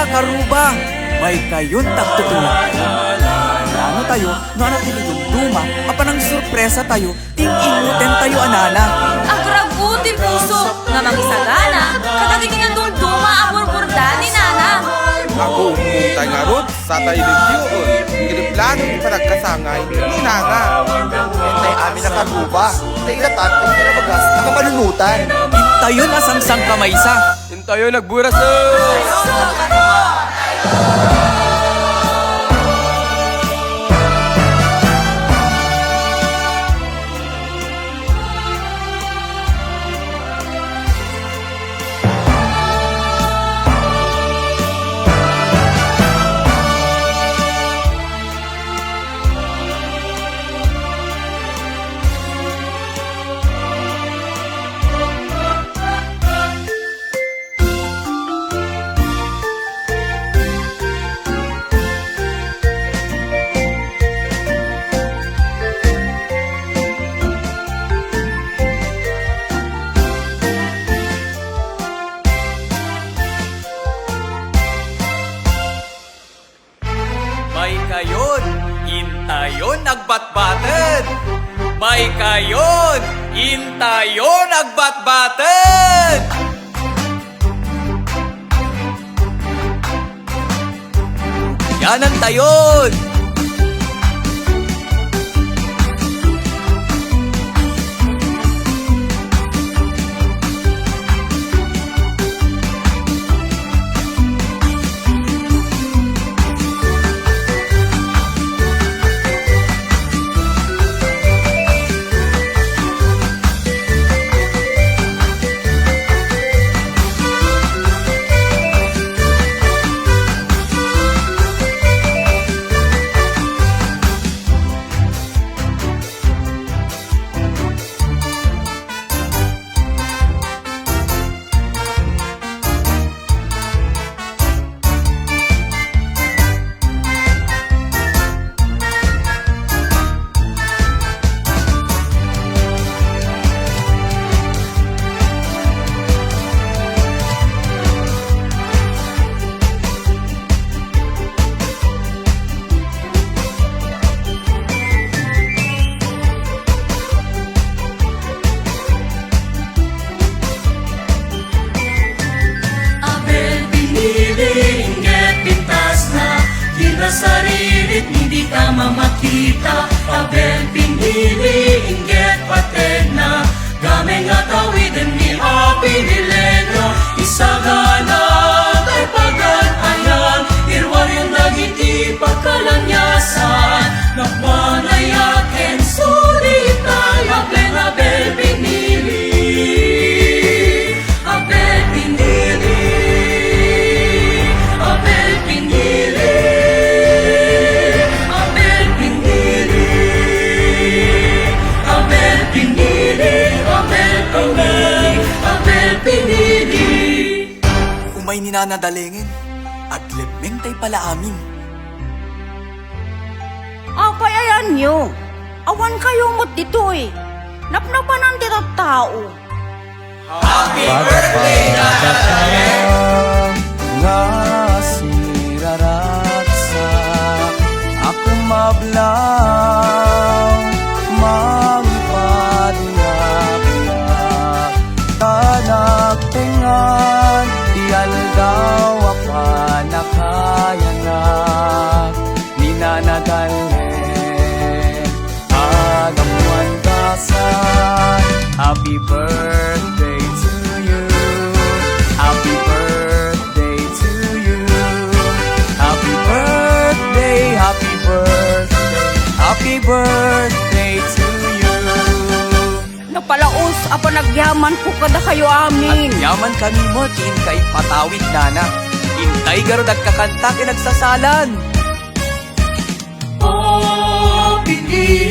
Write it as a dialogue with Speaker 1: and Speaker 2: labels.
Speaker 1: karuba, may kayon tagtutulak. Ano tayo, no anak duma, apanang sorpresa tayo, ting-inguten tayo anana.
Speaker 2: Agragutin puso, nga mangisagana, katagitingan duma ang burburdan ni Nana.
Speaker 3: Ako umutay nga rod sa tayo review. Giniplano yung panagkasangay ni Nanga.
Speaker 4: Tay amin na karuba. Tay ilatan, tay kinabagas, nakamanunutan.
Speaker 1: Tayo nasangsang kamaysa.
Speaker 3: Hintayo nagburas
Speaker 1: May kayon, intayon nagbatbaten. May kayon, intayon nagbatbaten. Yan ang tayon.
Speaker 5: Sarilit hindi ka mamakita. Abel pinili inget paten na gameng nga tawiden ni Api Helena. Isagana kay paganayan irwar yung nagiti pagkalanyasan. Nakmanayaken sulitan Abel, Abel pinili. Abel pinili. Abel pinili.
Speaker 1: Umay ninanadalingin, at lemeng tay pala amin.
Speaker 6: Apay ayan nyo. Awan kayo mo't dito eh. Napnapan ang dirap tao.
Speaker 1: Happy birthday,
Speaker 4: Nga siraratsa ako mablang magpadulak-lak tanak tengan dial daw apa nakayanak ninanadalen agamuan dasan. Happy birthday to you. Happy birthday to you. Happy birthday, happy birthday, happy birthday to you.
Speaker 6: Napalaos, apa nagyaman ko kada kayo amin.
Speaker 1: At yaman kami mo, tiin kay patawid nana. Intay garod agkakanta kinagsasalan.
Speaker 5: Oh, pinili